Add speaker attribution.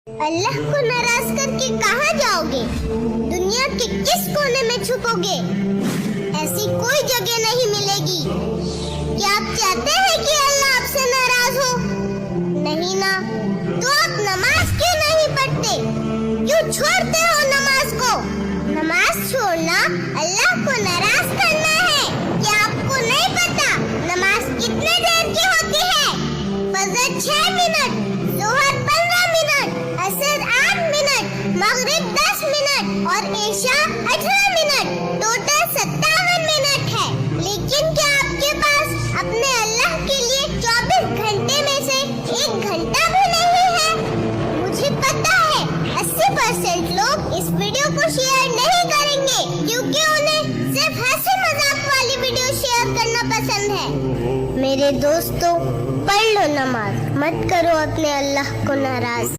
Speaker 1: अल्लाह को नाराज करके कहाँ जाओगे? दुनिया के किस कोने में छुपोगे? ऐसी कोई जगह नहीं मिलेगी। क्या आप चाहते हैं कि अल्लाह आपसे नाराज हो? नहीं ना, तो आप नमाज क्यों नहीं पढ़ते? क्यों छोड़ते हो नमाज को? नमाज छोड़ना अल्लाह को नाराज करना है। क्या आपको नहीं पता नमाज कितने देर की होती है? फजर 6 मिनट, जोहर 15 मिनट, असर 8 मिनट, मगरिब 10 मिनट और ईशा 18 मिनट। टोटल 57 मिनट है। लेकिन क्या आपके पास अपने अल्लाह के लिए 24 घंटे में से 1 घंटा भी नहीं है? मुझे पता है 80% लोग इस वीडियो को शेयर नहीं करेंगे क्योंकि उन्हें सिर्फ हंसी मजाक वाली वीडियो शेयर करना पसंद है। मेरे दोस्तों, पढ़ लो नमाज, मत करो अपने अल्लाह को नाराज।